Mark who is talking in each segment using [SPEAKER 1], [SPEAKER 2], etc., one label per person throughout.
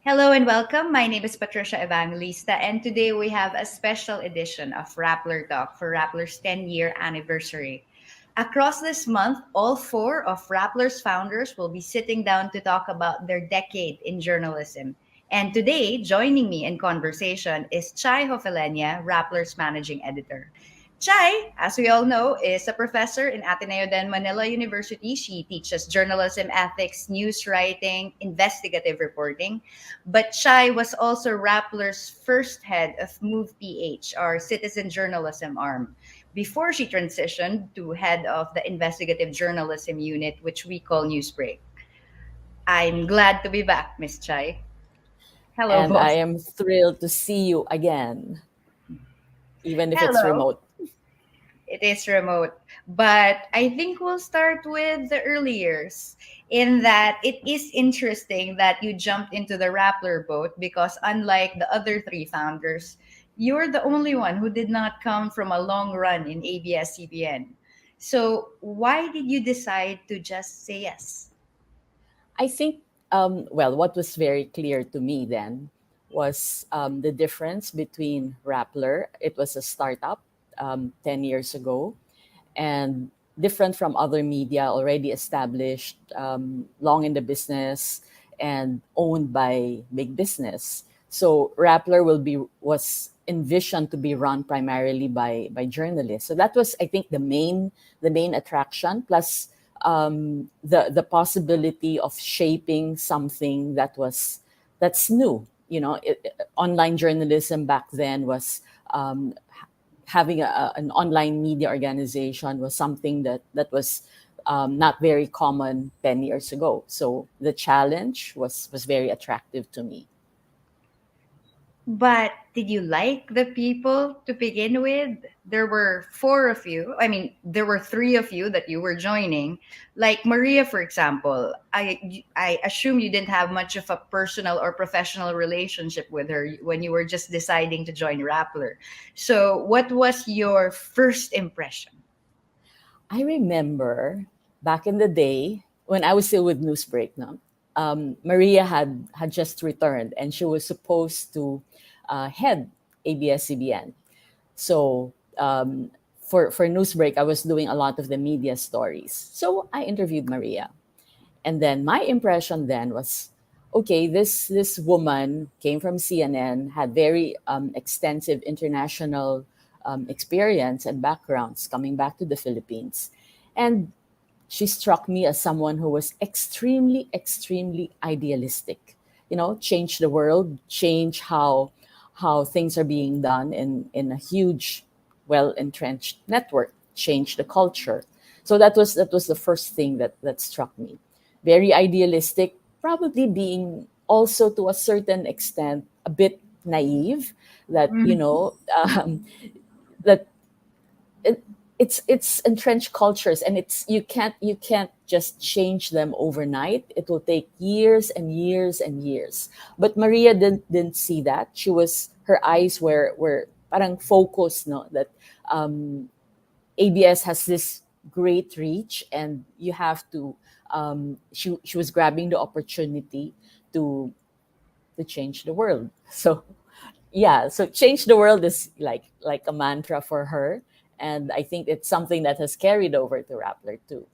[SPEAKER 1] Hello and welcome. My name is Patricia Evangelista, and today we have a special edition of Rappler Talk for Rappler's 10-year anniversary. Across this month, all four of Rappler's founders will be sitting down to talk about their decade in journalism. And today, joining me in conversation is Chai Hofelenia, Rappler's managing editor. Chai, as we all know, is a professor in Ateneo de Manila University. She teaches journalism ethics, news writing, investigative reporting. But Chai was also Rappler's first head of Move PH, our citizen journalism arm, before she transitioned to head of the investigative journalism unit, which we call Newsbreak. I'm glad to be back, Miss Chai. Hello,
[SPEAKER 2] And I
[SPEAKER 1] boss.
[SPEAKER 2] am thrilled to see you again, even if it's
[SPEAKER 1] Hello.
[SPEAKER 2] remote.
[SPEAKER 1] It is remote. But I think we'll start with the early years, in that it is interesting that you jumped into the Rappler boat because, unlike the other three founders, you're the only one who did not come from a long run in ABS-CBN. So, why did you decide to just say yes?
[SPEAKER 2] I think, what was very clear to me then was the difference between Rappler. It was a startup 10 years ago, and different from other media already established, long in the business and owned by big business. So Rappler was envisioned to be run primarily by journalists. So that was, I think, the main attraction. Plus the possibility of shaping something that's new. Online journalism back then was um, having an online media organization was something that was not very common 10 years ago. So the challenge was very attractive to me.
[SPEAKER 1] But did you like the people to begin with? There were four of you. I mean, there were three of you that you were joining. Like Maria, for example, I assume you didn't have much of a personal or professional relationship with her when you were just deciding to join Rappler. So, what was your first impression?
[SPEAKER 2] I remember back in the day when I was still with Newsbreak, no? Maria had just returned and she was supposed to head ABS-CBN. So for Newsbreak, I was doing a lot of the media stories. So I interviewed Maria. And then my impression then was, okay, this woman came from CNN, had very extensive international experience and backgrounds coming back to the Philippines. And she struck me as someone who was extremely, extremely idealistic. Change the world, change how things are being done in a huge, well entrenched network, change the culture. So that was the first thing that struck me. Very idealistic, probably being also to a certain extent a bit naive. That that it, it's entrenched cultures, and you can't just change them overnight. It will take years and years and years. But Maria didn't see that. Her eyes were parang focused, no, that ABS has this great reach, and you have to. She was grabbing the opportunity to to change the world. So yeah, so change the world is like a mantra for her, and I think it's something that has carried over to Rappler too.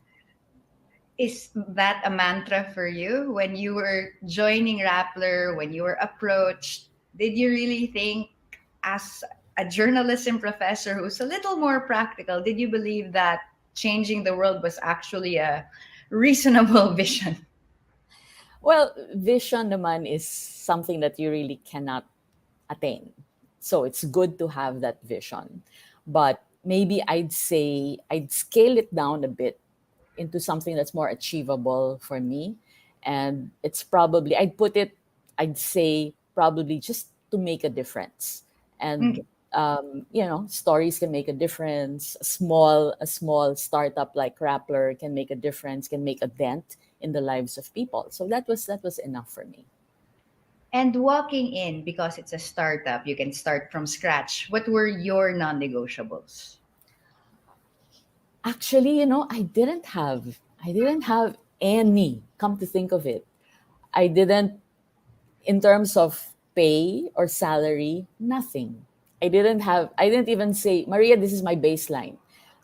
[SPEAKER 1] Is that a mantra for you when you were joining Rappler, when you were approached? Did you really think, as a journalism professor who's a little more practical, did you believe that changing the world was actually a reasonable vision?
[SPEAKER 2] Well, vision naman is something that you really cannot attain. So it's good to have that vision. But maybe I'd say I'd scale it down a bit into something that's more achievable for me. And it's probably, I'd say probably just to make a difference. And,
[SPEAKER 1] Okay.
[SPEAKER 2] stories can make a difference. A small startup like Rappler can make a difference, can make a dent in the lives of people. So that was enough for me.
[SPEAKER 1] And walking in, because it's a startup, you can start from scratch. What were your non negotiables?
[SPEAKER 2] Actually, I didn't have any, come to think of it. I didn't in terms of pay or salary, nothing. I didn't even say, Maria, this is my baseline.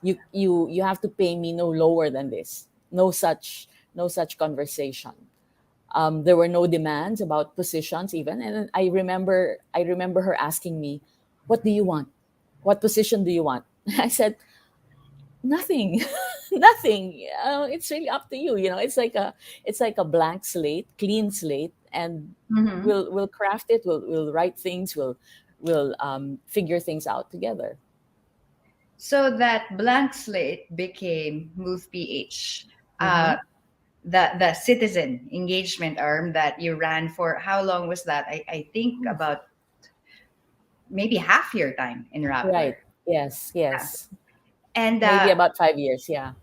[SPEAKER 2] You have to pay me no lower than this. No such conversation. There were no demands about positions even. And I remember her asking me, what do you want? What position do you want? I said, nothing. Nothing. It's really up to you. It's like a blank slate, clean slate, and
[SPEAKER 1] Mhm.
[SPEAKER 2] we'll craft it. We'll write things. We'll figure things out together.
[SPEAKER 1] So that blank slate became Move PH,
[SPEAKER 2] Mm-hmm.
[SPEAKER 1] the citizen engagement arm that you ran for. How long was that? I think about maybe half your time in
[SPEAKER 2] Right.
[SPEAKER 1] Rappler.
[SPEAKER 2] Yes.
[SPEAKER 1] Yeah.
[SPEAKER 2] Yes.
[SPEAKER 1] And
[SPEAKER 2] Maybe about 5 years. Yeah.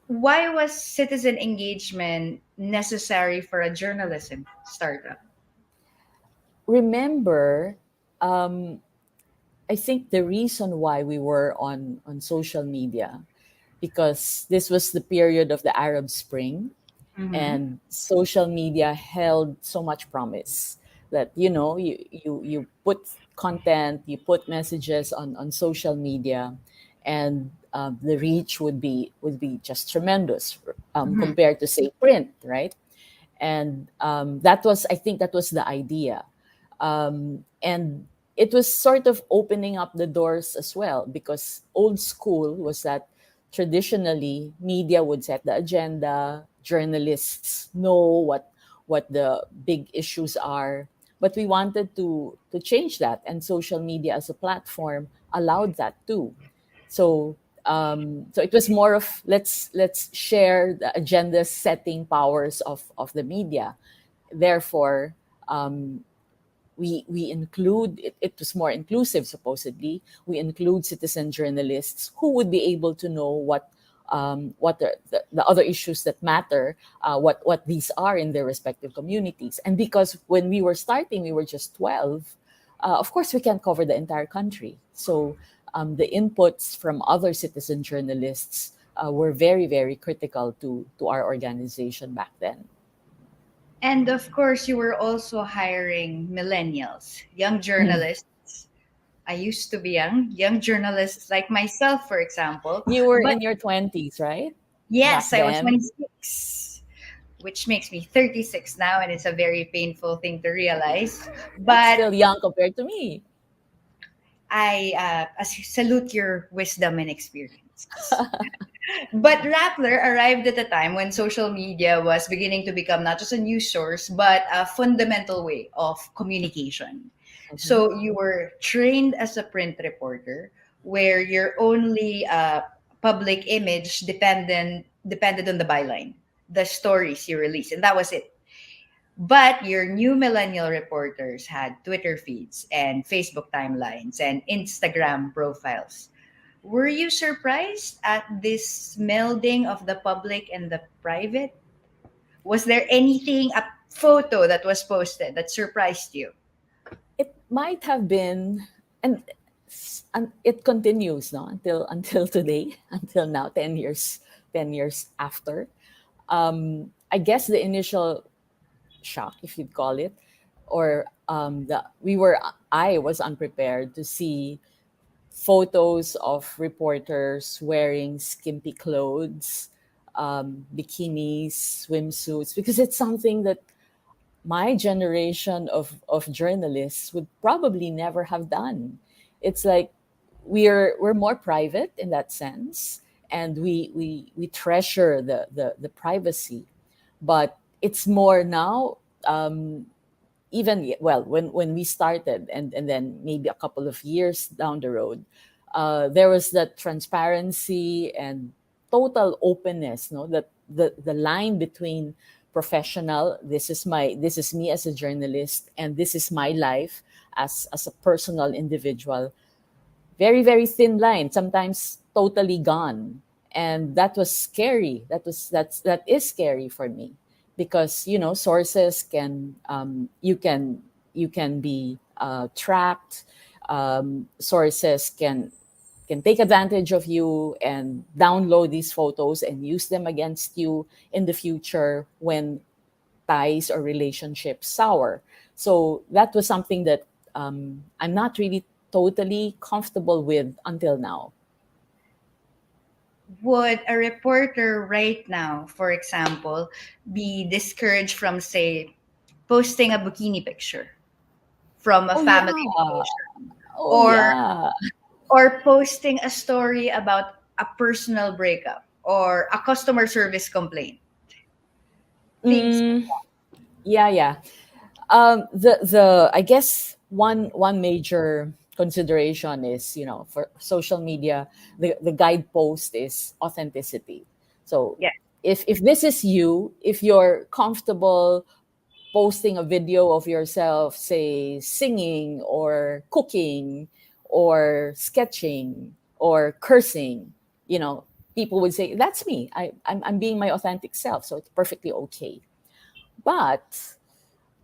[SPEAKER 1] why was citizen engagement necessary for a journalism startup?
[SPEAKER 2] Remember, um, I think the reason why we were on social media, because this was the period of the Arab Spring,
[SPEAKER 1] Mm-hmm.
[SPEAKER 2] and social media held so much promise that you put content, you put messages on social media, and the reach would be just tremendous,
[SPEAKER 1] Mm-hmm.
[SPEAKER 2] compared to, say, print, right? And that was, I think, that was the idea. And it was sort of opening up the doors as well, because old school was that traditionally media would set the agenda, journalists know what the big issues are, but we wanted to change that, and social media as a platform allowed that too. So so it was more of, let's share the agenda setting powers of the media. Therefore, um, we include it, it was more inclusive, supposedly. We include citizen journalists who would be able to know what the other issues that matter, what these are in their respective communities. And because when we were starting, we were just 12, of course we can't cover the entire country. So the inputs from other citizen journalists were very, very critical to our organization back then.
[SPEAKER 1] And of course, you were also hiring millennials, young journalists. I used to be young journalists like myself, for example.
[SPEAKER 2] You were
[SPEAKER 1] But
[SPEAKER 2] in your 20s, right? Back
[SPEAKER 1] yes, I was
[SPEAKER 2] then.
[SPEAKER 1] 26, which makes me 36 now, and it's a very painful thing to realize.
[SPEAKER 2] That's
[SPEAKER 1] But
[SPEAKER 2] still young compared to me.
[SPEAKER 1] I salute your wisdom and experiences. But Rappler arrived at a time when social media was beginning to become not just a news source, but a fundamental way of communication.
[SPEAKER 2] Mhm.
[SPEAKER 1] So you were trained as a print reporter, where your only public image depended on the byline, the stories you release, and that was it. But your new millennial reporters had Twitter feeds and Facebook timelines and Instagram profiles. Were you surprised at this melding of the public and the private? Was there anything, a photo that was posted that surprised you?
[SPEAKER 2] It might have been, and and it continues, no, until today, until now, 10 years after. I guess the initial shock, if you'd call it, or the we were I was unprepared to see photos of reporters wearing skimpy clothes, bikinis, swimsuits, because it's something that my generation of journalists would probably never have done. It's like we're more private in that sense, and we treasure the privacy, but it's more now. Even, well, when we started, and then maybe a couple of years down the road, there was that transparency and total openness, no, that the line between professional, this is me as a journalist, and this is my life as a personal individual, very, very thin line, sometimes totally gone. And that was scary. That is scary for me, because sources can, you can be tracked. Sources can take advantage of you and download these photos and use them against you in the future, when ties or relationships sour. So that was something that I'm not really totally comfortable with until now.
[SPEAKER 1] Would a reporter right now, for example, be discouraged from, say, posting a bikini picture from a
[SPEAKER 2] Oh
[SPEAKER 1] family
[SPEAKER 2] yeah.
[SPEAKER 1] photo,
[SPEAKER 2] Oh
[SPEAKER 1] or
[SPEAKER 2] yeah.
[SPEAKER 1] posting a story about a personal breakup or a customer service complaint? Things.
[SPEAKER 2] Mm, yeah, yeah. The I guess one major consideration is, for social media, the guidepost is authenticity. So
[SPEAKER 1] Yeah.
[SPEAKER 2] if this is you, if you're comfortable posting a video of yourself, say singing or cooking or sketching or cursing, people would say that's me. I'm being my authentic self, so it's perfectly okay. But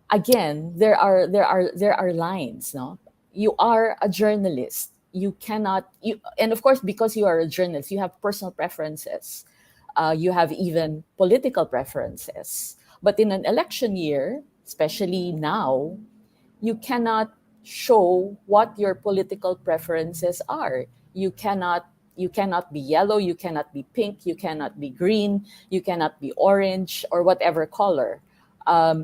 [SPEAKER 2] again, there are lines. No, you are a journalist. You cannot you And of course, because you are a journalist, you have personal preferences. You have even political preferences. But in an election year, especially now, you cannot show what your political preferences are. You cannot be yellow, you cannot be pink, you cannot be green, you cannot be orange or whatever color.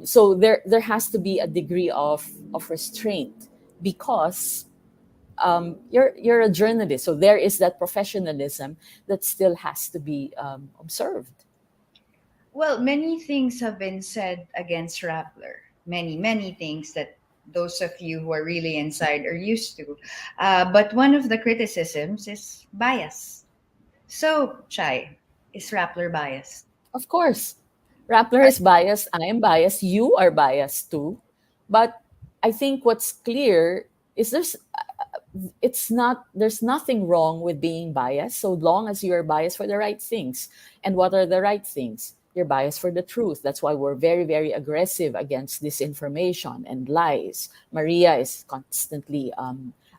[SPEAKER 2] So there has to be a degree of restraint, because you're a journalist. So there is that professionalism that still has to be observed.
[SPEAKER 1] Well, many things have been said against Rappler. Many things that those of you who are really inside are used to. But one of the criticisms is bias. So, Chai, is Rappler biased?
[SPEAKER 2] Of course, Rappler is biased. I am biased. You are biased too. But I think what's clear is there's nothing wrong with being biased, so long as you're biased for the right things. And what are the right things? You're biased for the truth. That's why we're very, very aggressive against disinformation and lies. Maria is constantly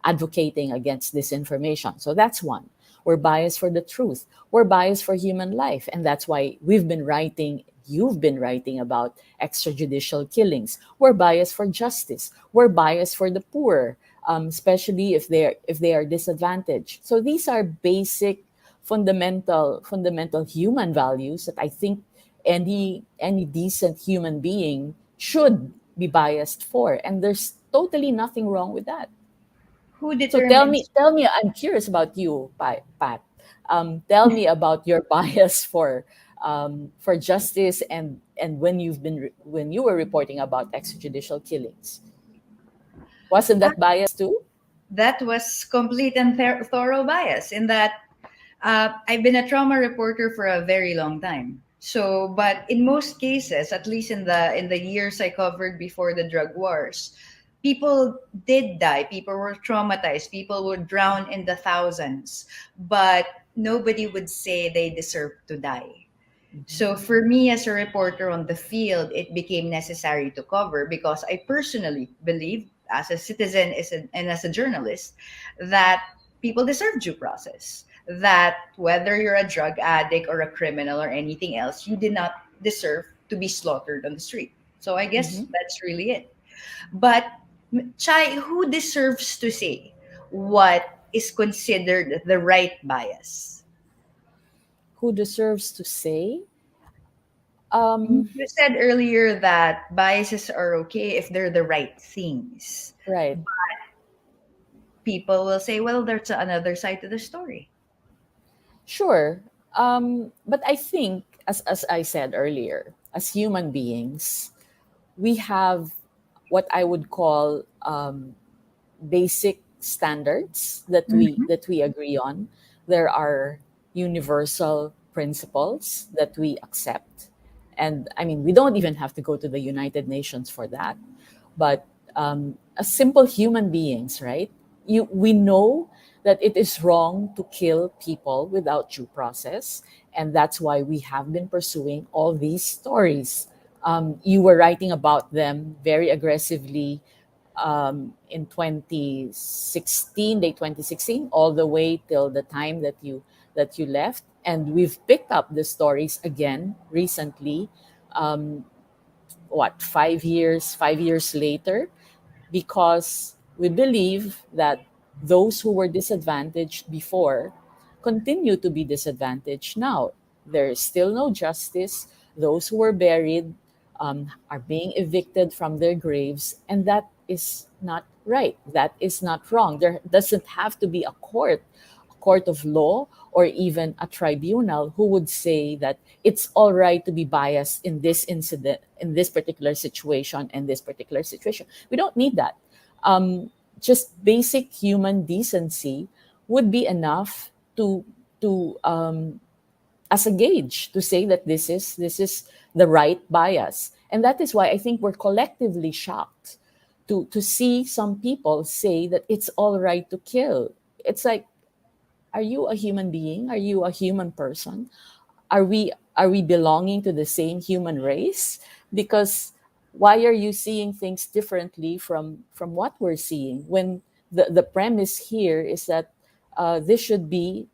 [SPEAKER 2] advocating against disinformation. So that's one. We're biased for the truth. We're biased for human life. And that's why you've been writing about extrajudicial killings. We're biased for justice. We're biased for the poor, especially if they are disadvantaged. So these are basic, fundamental human values that I think any decent human being should be biased for, and there's totally nothing wrong with that.
[SPEAKER 1] Who
[SPEAKER 2] So tell me,
[SPEAKER 1] determines?
[SPEAKER 2] tell me. I'm curious about you, Pat. Tell me about your bias for justice, and when you were reporting about extrajudicial killings. Wasn't that bias too?
[SPEAKER 1] That was complete and thorough bias in that I've been a trauma reporter for a very long time. So, but in most cases, at least in the years I covered before the drug wars, people did die. People were traumatized. People would drown in the thousands, but nobody would say they deserve to die.
[SPEAKER 2] Mhm.
[SPEAKER 1] So for me as a reporter on the field, it became necessary to cover because I personally believe, as a citizen and as a journalist, that people deserve due process. That whether you're a drug addict or a criminal or anything else, you did not deserve to be slaughtered on the street. So I guess
[SPEAKER 2] Mhm.
[SPEAKER 1] that's really it. But Chai, who deserves to say what is considered the right bias?
[SPEAKER 2] Who deserves to say?
[SPEAKER 1] You
[SPEAKER 2] Um,
[SPEAKER 1] said earlier that biases are okay if they're the right things.
[SPEAKER 2] right.
[SPEAKER 1] People will say, well, there's another side to the story.
[SPEAKER 2] Sure. But I think, as I said earlier, as human beings, we have what I would call basic standards
[SPEAKER 1] Mhm.
[SPEAKER 2] that we agree on. There are universal principles that we accept, and I mean, we don't even have to go to the United Nations for that. But as simple human beings, right? We know that it is wrong to kill people without due process, and that's why we have been pursuing all these stories. You were writing about them very aggressively in 2016, late 2016, all the way till the time that you left, and we've picked up the stories again recently. what, 5 years, 5 years later, because we believe that those who were disadvantaged before continue to be disadvantaged now. There is still no justice. Those who were buried are being evicted from their graves, and that is not right. That is not wrong. There doesn't have to be a court of law, or even a tribunal who would say that it's all right to be biased in this incident, in this particular situation, and this particular situation. We don't need that. um, just basic human decency would be enough to as a gauge to say that this is the right bias. And that is why I think we're collectively shocked to see some people say that it's all right to kill. It's like, are you a human being? Are you a human person? Are we belonging to the same human race? Because why are you seeing things differently from what we're seeing, when the premise here is that this should be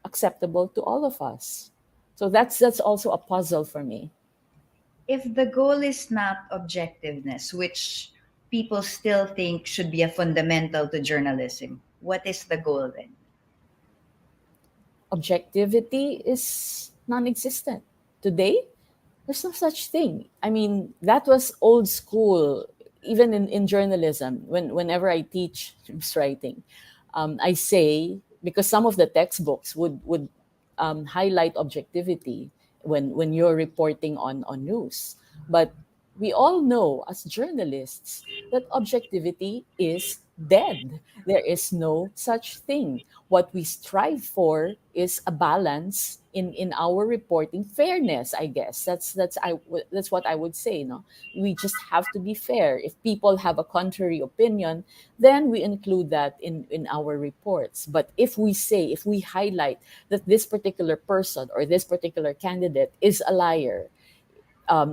[SPEAKER 2] acceptable to all of us? So that's also a puzzle for me.
[SPEAKER 1] If the goal is not objectiveness, which people still think should be a fundamental to journalism, what is the goal then?
[SPEAKER 2] Objectivity is non-existent today. There's no such thing. I mean, that was old school, even in journalism. Whenever I teach writing, I say, because some of the textbooks would highlight objectivity when you're reporting on news. But we all know as journalists that objectivity is dead. There is no such thing. What we strive for is a balance in our reporting, fairness. I guess that's what I would say. No, we just have to be fair. If people have a contrary opinion, then we include that in our reports. But if we highlight that this particular person or this particular candidate is a liar,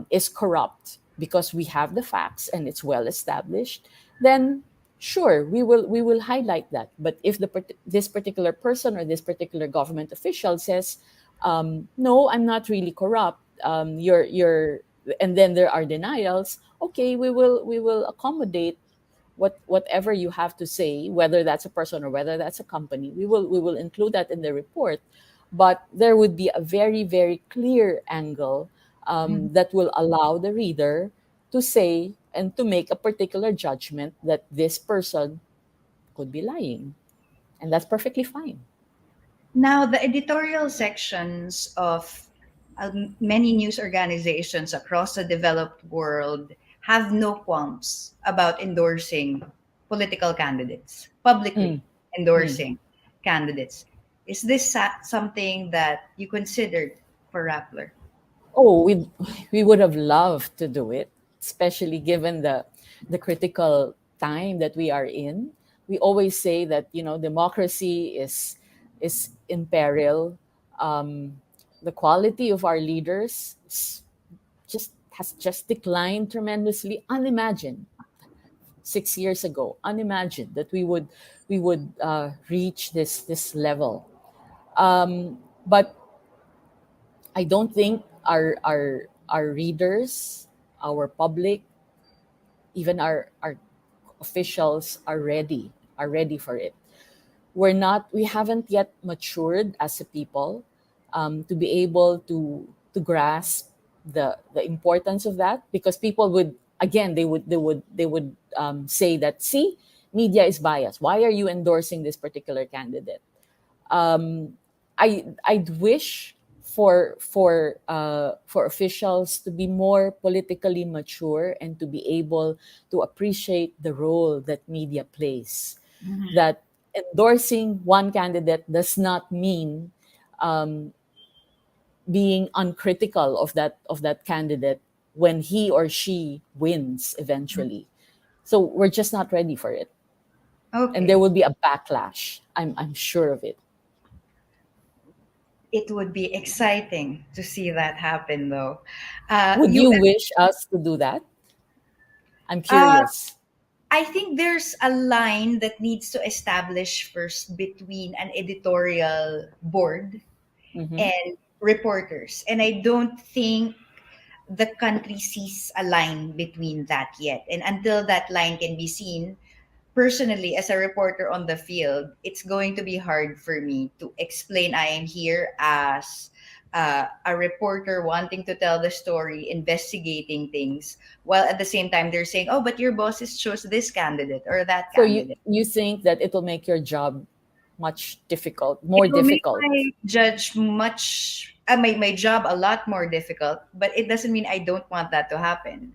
[SPEAKER 2] is corrupt, because we have the facts and it's well established, then sure, we will highlight that. But if this particular person or this particular government official says, no, I'm not really corrupt, you're, and then there are denials, okay, we will accommodate whatever you have to say, whether that's a person or whether that's a company. We will include that in the report. But there would be a very, very clear angle
[SPEAKER 1] Mhm.
[SPEAKER 2] that will allow the reader to say and to make a particular judgment that this person could be lying, and that's perfectly fine.
[SPEAKER 1] Now, the editorial sections of many news organizations across the developed world have no qualms about endorsing political candidates, publicly
[SPEAKER 2] Mm, mm.
[SPEAKER 1] endorsing candidates. Is this something that you considered for Rappler?
[SPEAKER 2] Oh, we would have loved to do it, especially given the critical time that we are in. We always say that, democracy is in peril. The quality of our leaders has just declined tremendously. Unimagined 6 years ago. Unimagined that we would reach this level. But I don't think our readers, our public, even our officials are ready for it. We haven't yet matured as a people, to be able to grasp the importance of that, because people would, again, they would say that, see, media is biased. Why are you endorsing this particular candidate? um, I'd wish for officials to be more politically mature and to be able to appreciate the role that media plays.
[SPEAKER 1] Mhm.
[SPEAKER 2] That endorsing one candidate does not mean um, being uncritical of that candidate when he or she wins eventually. So we're just not ready for it, and there
[SPEAKER 1] Okay.
[SPEAKER 2] will be a backlash. I'm sure of it.
[SPEAKER 1] It would be exciting to see that happen, though.
[SPEAKER 2] Would
[SPEAKER 1] You
[SPEAKER 2] you wish us to do that? I'm
[SPEAKER 1] uh,
[SPEAKER 2] curious.
[SPEAKER 1] I think there's a line that needs to establish first between an editorial board
[SPEAKER 2] Hmm.
[SPEAKER 1] and reporters. And I don't think the country sees a line between that yet. And until that line can be seen, personally, as a reporter on the field, it's going to be hard for me to explain I am here as a reporter wanting to tell the story, investigating things, while at the same time they're saying, "Oh, but your bosses chose this candidate or that
[SPEAKER 2] So you
[SPEAKER 1] candidate."
[SPEAKER 2] you think that it will make your job much difficult,
[SPEAKER 1] It
[SPEAKER 2] more
[SPEAKER 1] will make
[SPEAKER 2] difficult?
[SPEAKER 1] my judge much my job a lot more difficult, but it doesn't mean I don't want that to happen.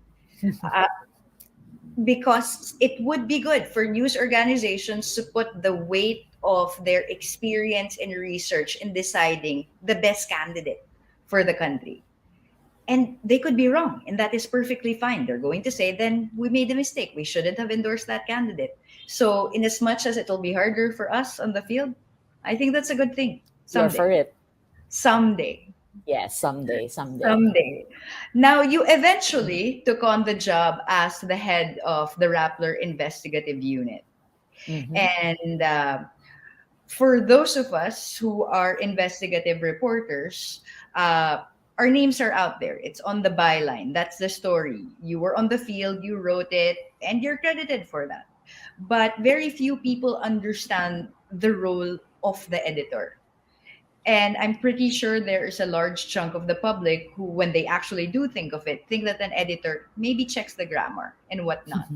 [SPEAKER 1] Uh, because it would be good for news organizations to put the weight of their experience and research in deciding the best candidate for the country. And they could be wrong, and that is perfectly fine. They're going to say, then we made a mistake. We shouldn't have endorsed that candidate. So, in as much as it'll be harder for us on the field, I think that's a good thing
[SPEAKER 2] You're for
[SPEAKER 1] someday.
[SPEAKER 2] it.
[SPEAKER 1] Someday.
[SPEAKER 2] Yes, someday, someday.
[SPEAKER 1] Someday. Now, you eventually took on the job as the head of the Rappler investigative unit.
[SPEAKER 2] Hmm.
[SPEAKER 1] And for those of us who are investigative reporters, our names are out there. It's on the byline. That's the story. You were on the field, you wrote it, and you're credited for that. But very few people understand the role of the editor. And I'm pretty sure there is a large chunk of the public who, when they actually do think of it, think that an editor maybe checks the grammar and whatnot.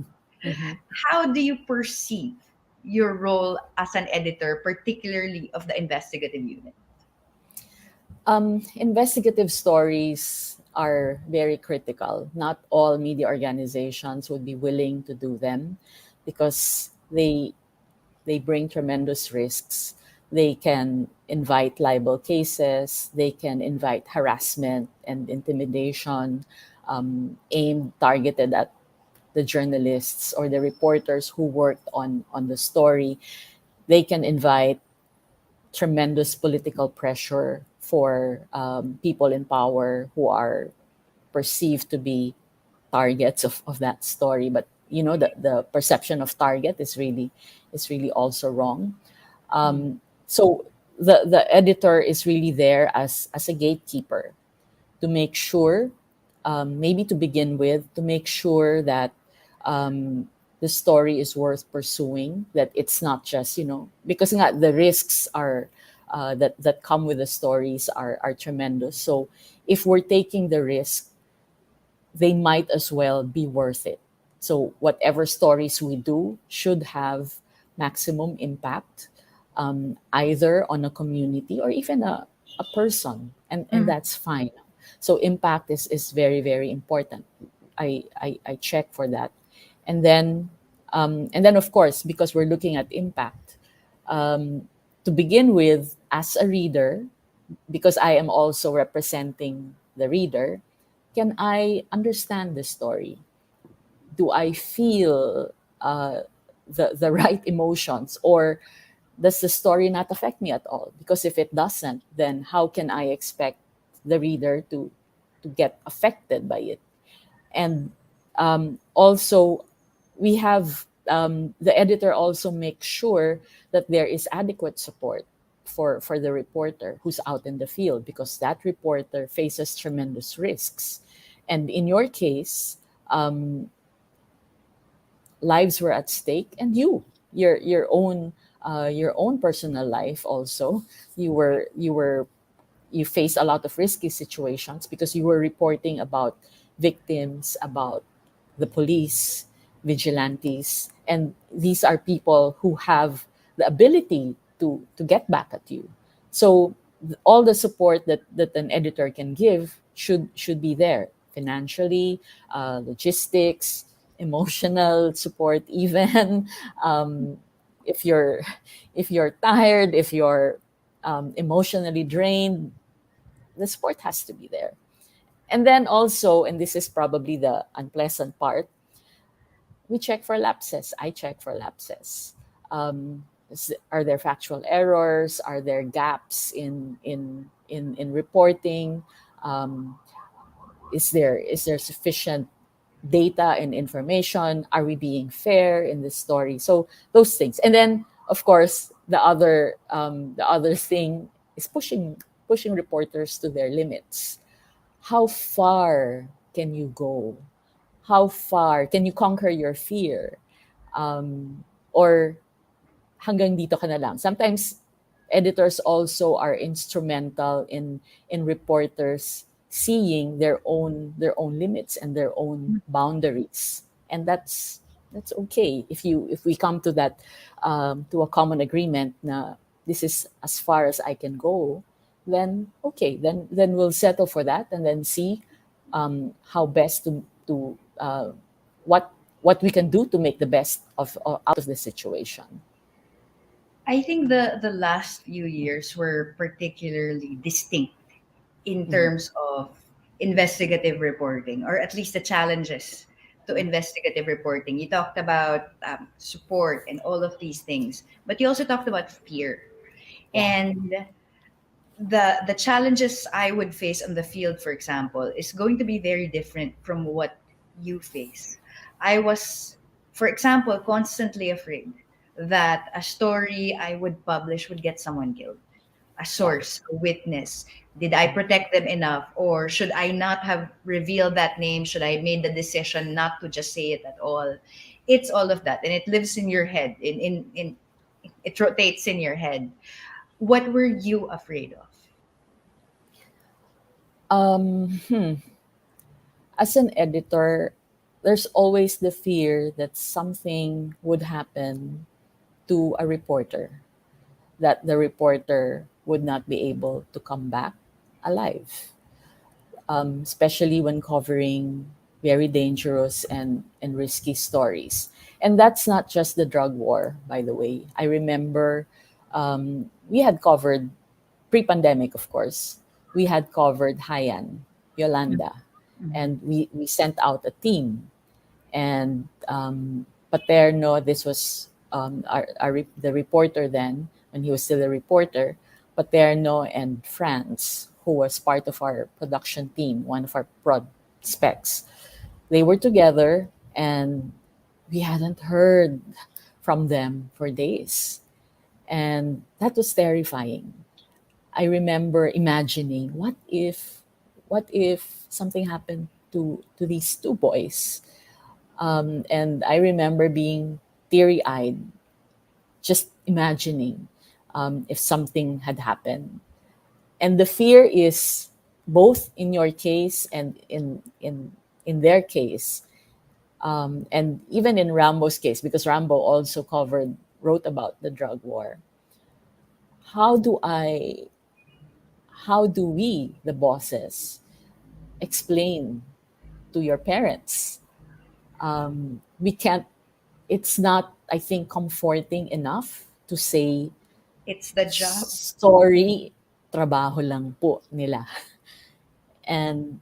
[SPEAKER 2] Hmm.
[SPEAKER 1] How do you perceive your role as an editor, particularly of the investigative unit?
[SPEAKER 2] Investigative stories are very critical. Not all media organizations would be willing to do them because they bring tremendous risks. They can invite libel cases, they can invite harassment and intimidation aimed, targeted at the journalists or the reporters who worked on the story. They can invite tremendous political pressure for people in power who are perceived to be targets of that story. But the perception of target is really also wrong. So the editor is really there as a gatekeeper to make sure, maybe to begin with, to make sure that the story is worth pursuing, that it's not just, because nga, the risks are that come with the stories are tremendous. So if we're taking the risk, they might as well be worth it. So whatever stories we do should have maximum impact, either on a community or even a person, and
[SPEAKER 1] Mm.
[SPEAKER 2] that's fine. So impact is very, very important. I check for that, and then of course, because we're looking at impact, to begin with, as a reader, because I am also representing the reader, can I understand the story? Do I feel the right emotions, or does the story not affect me at all? Because if it doesn't, then how can I expect the reader to get affected by it? And also, we have the editor also makes sure that there is adequate support for the reporter who's out in the field, because that reporter faces tremendous risks. And in your case, um, lives were at stake, and your own personal life also, you faced a lot of risky situations because you were reporting about victims, about the police, vigilantes, and these are people who have the ability to get back at you. So all the support that an editor can give should be there, financially, logistics, emotional support, even um, if you're tired, if you're emotionally drained, the support has to be there. And then also, and this is probably the unpleasant part, we check for lapses. I check for lapses. Are there factual errors? Are there gaps in reporting? Um, is there sufficient data and information? Are we being fair in this story? So those things, and then of course the other thing is pushing reporters to their limits. How far can you go? How far can you conquer your fear? Or hanggang dito ka na lang. Sometimes editors also are instrumental in reporters seeing their own limits and their own boundaries, and that's okay if we come to that, to a common agreement na this is as far as I can go. Then okay, then we'll settle for that and then see how best to what we can do to make the best of out of the situation.
[SPEAKER 1] I think the last few years were particularly distinct in
[SPEAKER 2] Mhm.
[SPEAKER 1] terms of investigative reporting, or at least the challenges to investigative reporting. You talked about support and all of these things, but you also talked about fear.
[SPEAKER 2] Yeah.
[SPEAKER 1] And the challenges I would face on the field, for example, is going to be very different from what you face. I was, for example, constantly afraid that a story I would publish would get someone killed. A
[SPEAKER 2] Yeah.
[SPEAKER 1] source, a witness. Did I protect them enough? Or should I not have revealed that name? Should I have made the decision not to just say it at all? It's all of that. And it lives in your head. In it rotates in your head. What were you afraid of?
[SPEAKER 2] Um, hmm. As an editor, there's always the fear that something would happen to a reporter, that the reporter would not be able to come back alive, especially when covering very dangerous and risky stories. And that's not just the drug war, by the way. I remember we had covered pre-pandemic, of course, we had covered Haiyan, Yolanda,
[SPEAKER 1] Mhm.
[SPEAKER 2] and we sent out a team. And Paterno, this was the reporter then, when he was still a reporter, Paterno and Franz, who was part of our production team, one of our prod specs. They were together and we hadn't heard from them for days. And that was terrifying. I remember imagining what if something happened to these two boys. And I remember being teary eyed, just imagining if something had happened. And the fear is both in your case and in their case, and even in Rambo's case, because Rambo also wrote about the drug war. How do I how do we, the bosses, explain to your parents? We can't. It's not, I think, comforting enough to say
[SPEAKER 1] It's the job.
[SPEAKER 2] sorry, trabaho lang po nila. And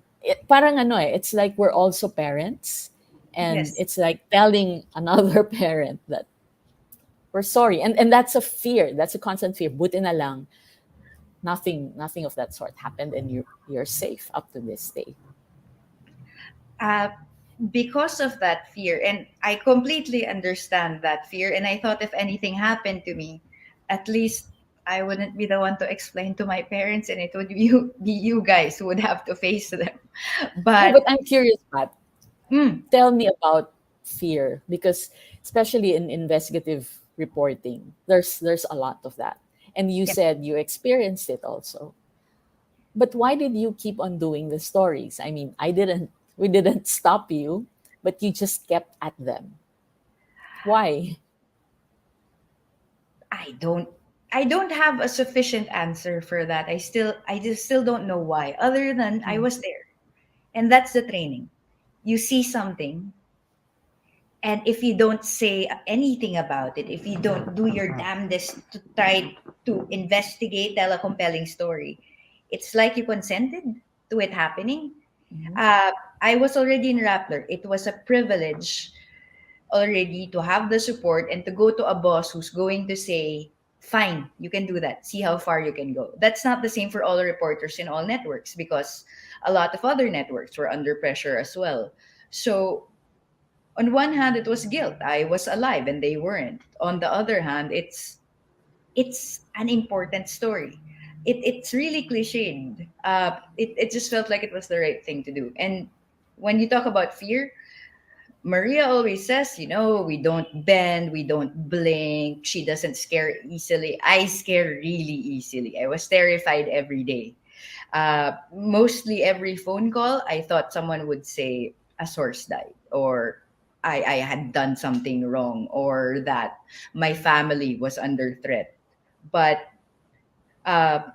[SPEAKER 2] parang ano it's like we're also parents, and
[SPEAKER 1] Yes.
[SPEAKER 2] it's like telling another parent that we're sorry, and that's a fear, that's a constant fear. Buti na lang nothing of that sort happened, and you're safe up to this day.
[SPEAKER 1] Uh, because of that fear, and I completely understand that fear. And I thought if anything happened to me, at least I wouldn't be the one to explain to my parents, and it would be you guys who would have to face them.
[SPEAKER 2] No,
[SPEAKER 1] But
[SPEAKER 2] but I'm curious, Pat.
[SPEAKER 1] mm,
[SPEAKER 2] Tell me about fear, because especially in investigative reporting, there's a lot of that. And you
[SPEAKER 1] yeah,
[SPEAKER 2] said you experienced it also. But why did you keep on doing the stories? I mean, I didn't we didn't stop you, but you just kept at them. Why?
[SPEAKER 1] I don't I don't have a sufficient answer for that. I just still don't know why. Other than I
[SPEAKER 2] Mm,
[SPEAKER 1] was there. And that's the training. You see something, and if you don't say anything about it, if you don't do your damnedest to try to investigate, tell a compelling story, it's like you consented to it happening.
[SPEAKER 2] mhm,
[SPEAKER 1] Uh, I was already in Rappler. It was a privilege already to have the support and to go to a boss who's going to say, fine, you can do that. See how far you can go. That's not the same for all reporters in all networks, because a lot of other networks were under pressure as well. So on one hand it was guilt, I was alive and they weren't. On the other hand, it's an important story. It's really cliched. It just felt like it was the right thing to do. And when you talk about fear, Maria always says, we don't bend, we don't blink. She doesn't scare easily. I scare really easily. I was terrified every day. Mostly every phone call, I thought someone would say a source died, or I had done something wrong, or that my family was under threat. But uh,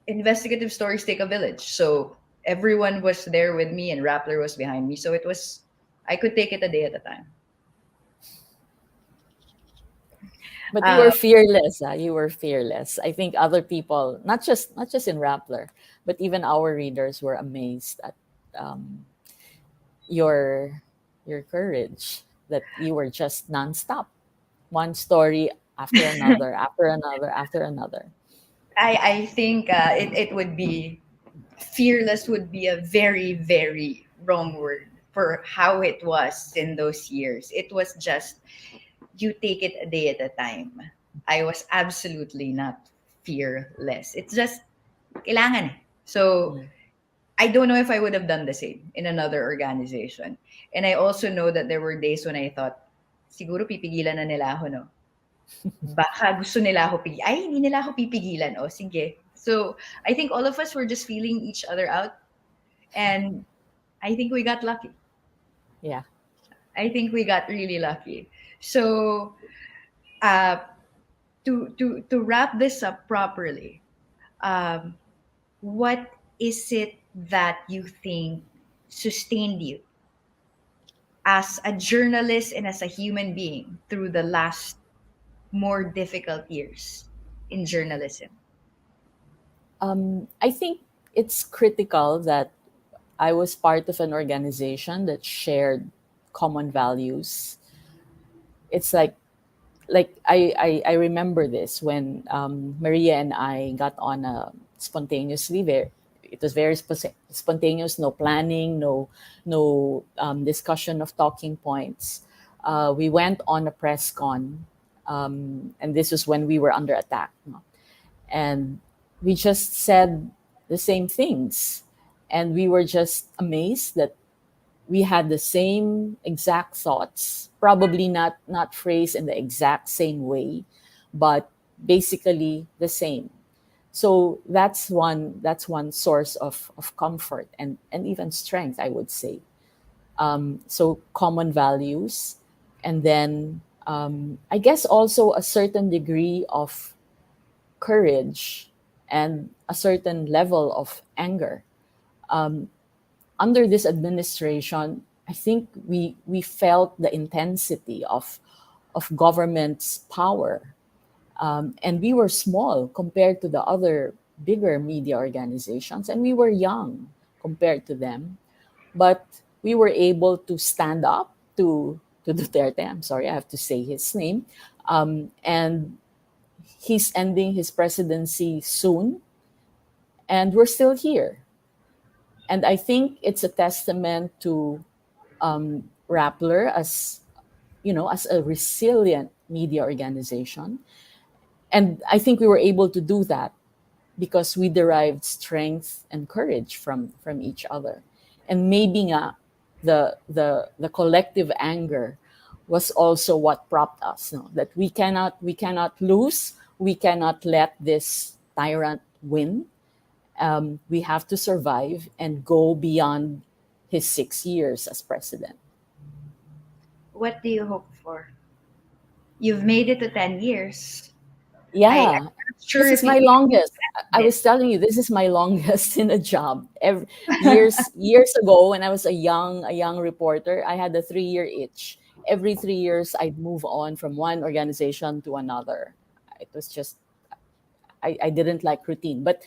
[SPEAKER 1] investigative stories take a village. So everyone was there with me, and Rappler was behind me. So I could take it a day at a time.
[SPEAKER 2] But you
[SPEAKER 1] Uh,
[SPEAKER 2] were fearless. You were fearless. I think other people, not just in Rappler, but even our readers were amazed at um, your your courage. That you were just nonstop, one story after another, after another, after another.
[SPEAKER 1] I think it would be fearless would be a very, very wrong word for how it was in those years. It was just you take it a day at a time. I was absolutely not fearless. It's just kailangan eh. So
[SPEAKER 2] Mm.
[SPEAKER 1] I don't know if I would have done the same in another organization. And I also know that there were days when I thought, siguro pipigilan na nila ako, no? Baka gusto nila ako ay, hindi nila ako pipigilan. O, sige. So, I think all of us were just feeling each other out. And I think we got lucky.
[SPEAKER 2] Yeah.
[SPEAKER 1] I think we got really lucky. So, uh, to wrap this up properly, um, what is it that you think sustained you as a journalist and as a human being through the last more difficult years in journalism?
[SPEAKER 2] I think it's critical that I was part of an organization that shared common values. It's like I remember this when Maria and I got on spontaneously. It was very spontaneous, no planning, no discussion of talking points. We went on a press con, and this was when we were under attack, no? And we just said the same things, and we were just amazed that we had the same exact thoughts, probably not phrased in the exact same way, but basically the same. So that's one source of comfort and even strength, I would say. So common values, and then I guess also a certain degree of courage and a certain level of anger. Under this administration, I think we felt the intensity of government's power, and we were small compared to the other bigger media organizations, and we were young compared to them. But we were able to stand up to Duterte. I'm sorry, I have to say his name, and he's ending his presidency soon, and we're still here. And I think it's a testament to Rappler as as a resilient media organization. And I think we were able to do that because we derived strength and courage from each other. And maybe nga, the collective anger was also what propped us, no? That we cannot lose, we cannot let this tyrant win. We have to survive and go beyond his 6 years as president.
[SPEAKER 1] What do you hope for? You've made it to 10 years. I'm
[SPEAKER 2] Yeah,
[SPEAKER 1] not sure
[SPEAKER 2] this is
[SPEAKER 1] if you
[SPEAKER 2] my longest. I
[SPEAKER 1] did.
[SPEAKER 2] was telling you, this is my longest in a job. Years ago, when I was a young reporter, I had a 3 year itch. Every 3 years, I'd move on from one organization to another. It was just I didn't like routine, but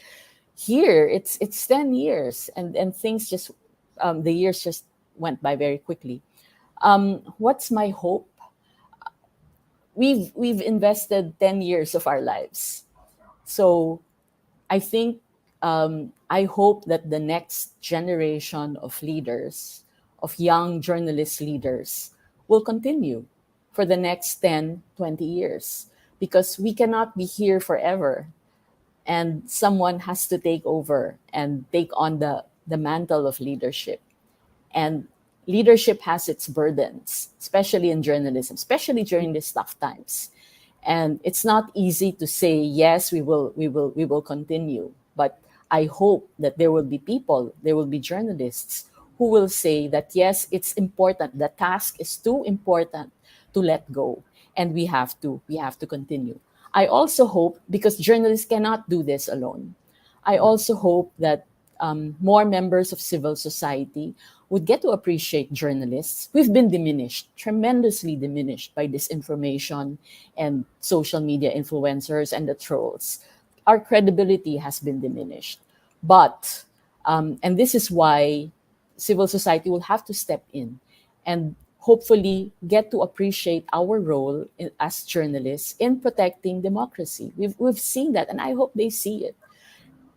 [SPEAKER 2] here it's 10 years, and things just the years just went by very quickly. What's my hope? We've invested 10 years of our lives, so I think I hope that the next generation of leaders, of young journalist leaders, will continue for the next 10, 20 years, because we cannot be here forever, and someone has to take over and take on the mantle of leadership. And leadership has its burdens, especially in journalism, especially during these tough times. And it's not easy to say, yes, we will continue. But I hope that there will be people, there will be journalists who will say that, yes, it's important. The task is too important to let go. And we have to continue. I also hope, because journalists cannot do this alone, I also hope that more members of civil society would get to appreciate journalists. We've been diminished, tremendously diminished by disinformation and social media influencers and the trolls. Our credibility has been diminished. But, and this is why civil society will have to step in and hopefully get to appreciate our role as journalists in protecting democracy. We've seen that, and I hope they see it.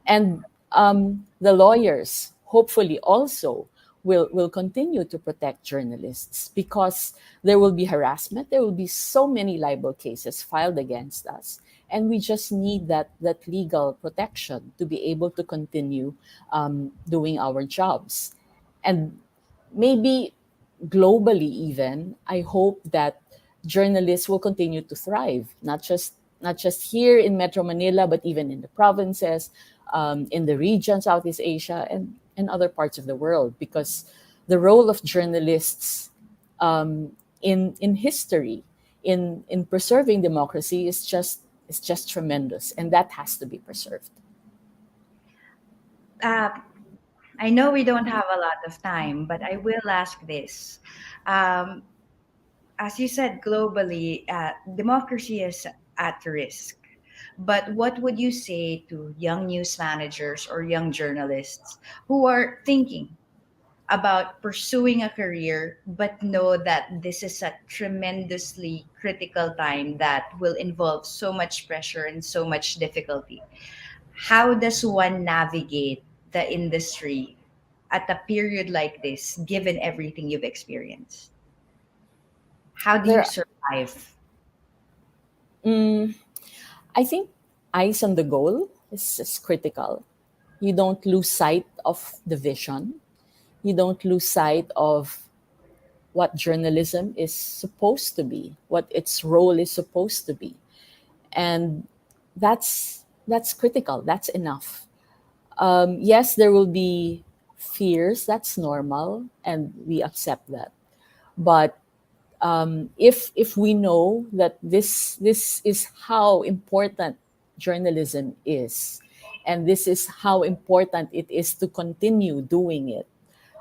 [SPEAKER 2] And the lawyers hopefully also will continue to protect journalists, because there will be harassment, there will be so many libel cases filed against us, and we just need that legal protection to be able to continue doing our jobs. And maybe globally, even, I hope that journalists will continue to thrive, not just here in Metro Manila, but even in the provinces, in the region, Southeast Asia, and other parts of the world, because the role of journalists in history, in preserving democracy, is just tremendous, and that has to be preserved.
[SPEAKER 1] Uh, I know we don't have a lot of time, but I will ask this. Um, as you said, globally, democracy is at risk. But what would you say to young news managers or young journalists who are thinking about pursuing a career, but know that this is a tremendously critical time that will involve so much pressure and so much difficulty? How does one navigate the industry at a period like this, given everything you've experienced? How do you
[SPEAKER 2] There,
[SPEAKER 1] survive?
[SPEAKER 2] mm, I think eyes on the goal is critical. You don't lose sight of the vision. You don't lose sight of what journalism is supposed to be, what its role is supposed to be. And that's critical. That's enough. Yes, there will be fears. That's normal, and we accept that. But if we know that this is how important journalism is, and this is how important it is to continue doing it,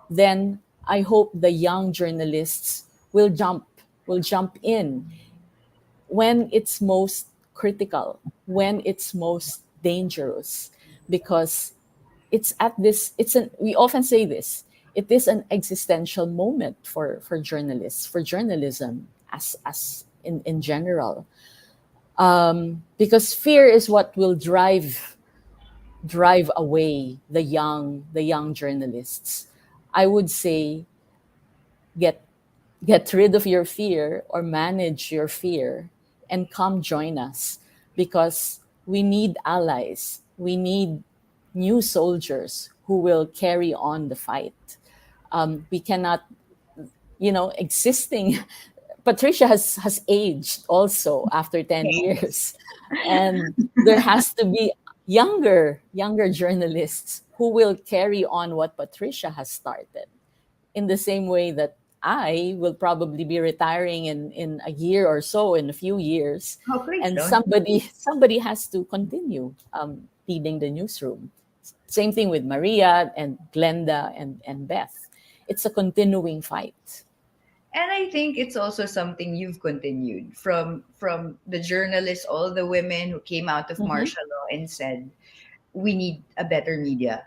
[SPEAKER 2] then I hope the young journalists will jump in when it's most critical, when it's most dangerous, because we often say this, it is an existential moment for journalists, for journalism as in general. Because fear is what will drive away the young journalists. I would say, get get rid of your fear, or manage your fear, and come join us, because we need allies. We need new soldiers who will carry on the fight. We cannot, existing. Patricia has aged also after 10 years. And there has to be younger journalists who will carry on what Patricia has started, in the same way that I will probably be retiring in a year or so, in a few years,
[SPEAKER 1] Oh, please
[SPEAKER 2] and
[SPEAKER 1] don't.
[SPEAKER 2] somebody has to continue leading the newsroom. Same thing with Maria and Glenda and Beth. It's a continuing fight.
[SPEAKER 1] And I think it's also something you've continued from the journalists, all the women who came out of
[SPEAKER 2] Mhm.
[SPEAKER 1] martial law and said we need a better media.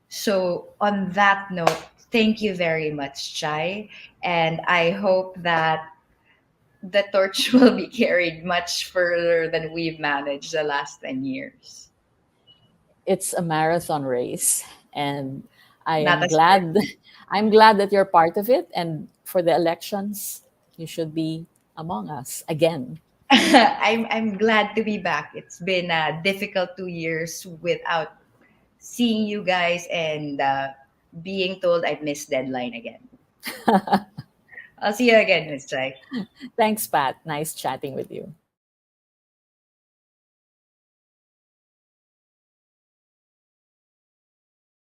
[SPEAKER 1] So on that note, thank you very much, Chai, and I hope that the torch will be carried much further than we've managed the last 10 years.
[SPEAKER 2] It's a marathon race, and I
[SPEAKER 1] Not
[SPEAKER 2] am
[SPEAKER 1] a sprint.
[SPEAKER 2] glad I'm glad that you're part of it, and for the elections you should be among us again.
[SPEAKER 1] I'm glad to be back. It's been a difficult 2 years without seeing you guys, and being told I missed deadline again. I'll see you again, Miss Chai.
[SPEAKER 2] Thanks, Pat. Nice chatting with you.